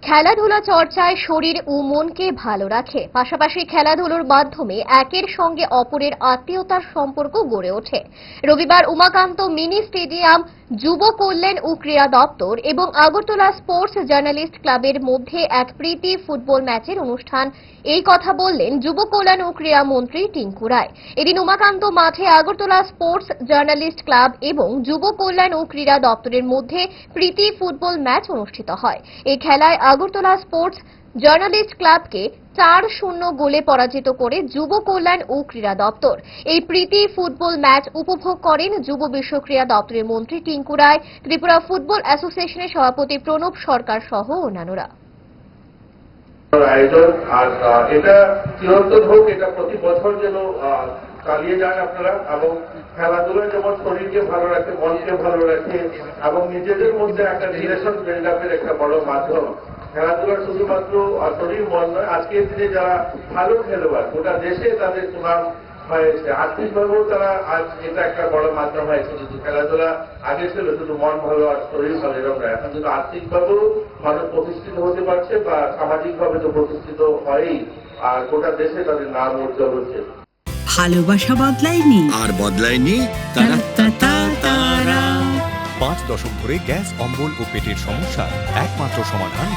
খেলাধুলা চর্চায় শরীর ও মনকে ভালো রাখে, পাশাপাশি খেলাধুলোর মাধ্যমে একের সঙ্গে অপরের আত্মীয়তার সম্পর্ক গড়ে ওঠে। রবিবার উমাকান্ত মিনি স্টেডিয়াম, যুব কল্যাণ ও ক্রীড়া দপ্তর এবং আগরতলা স্পোর্টস জার্নালিস্ট ক্লাবের মধ্যে এক প্রীতি ফুটবল ম্যাচের অনুষ্ঠান। এই কথা বললেন যুব কল্যাণ ও ক্রীড়া মন্ত্রী টিঙ্কু রায়। এদিন উমাকান্ত মাঠে আগরতলা স্পোর্টস জার্নালিস্ট ক্লাব এবং যুব কল্যাণ ও ক্রীড়া দপ্তরের মধ্যে প্রীতি ফুটবল ম্যাচ অনুষ্ঠিত হয়। এই খেলায় আগরতলা স্পোর্টস জার্নালিস্ট ক্লাবকে 4-0 গোলে পরাজিত করে যুব কল্যাণ ও ক্রীড়া দপ্তর। এই প্রীতি ফুটবল ম্যাচ উপভোগ করেন যুব বিশ্ব ক্রীড়া দপ্তরের মন্ত্রী টিঙ্কু রায়, ত্রিপুরা ফুটবল অ্যাসোসিয়েশনের সভাপতি প্রণব সরকার সহ অন্যান্যরা। আয়োজন আর এটা চিরন্তন হোক, এটা প্রতি বছর যেন চালিয়ে যান আপনারা। এবং খেলাধুলা যেমন শরীরকে ভালো রাখে, মনকে ভালো রাখে এবং নিজেদের মধ্যে একটা রিলেশন বিল্ড আপের একটা বড় মাধ্যম। খেলাধুলা শুধুমাত্র শরীর মন নয়, আজকের দিনে যারা ভালো খেলোয়াড় গোটা দেশে তাদের সুনাম হয়েছে, আর্থিকভাবেও তারা আজ এটা একটা বড় মাধ্যম হয়েছে। কিন্তু খেলাধুলা আগে ছিল শুধু মন ভালো আর শরীর ভালো এরকম না, এখন কিন্তু আর্থিকভাবেও মানুষ প্রতিষ্ঠিত হতে পারছে বা সামাজিকভাবে তো প্রতিষ্ঠিত হয়ই, আর গোটা দেশে তাদের নাম উজ্জ্বল হচ্ছে। ভালোবাসা বদলায়নি আর বদলায়নি তারা। 5 দশক ধরে গ্যাস, অম্বল ও পেটের সমস্যার একমাত্র সমাধান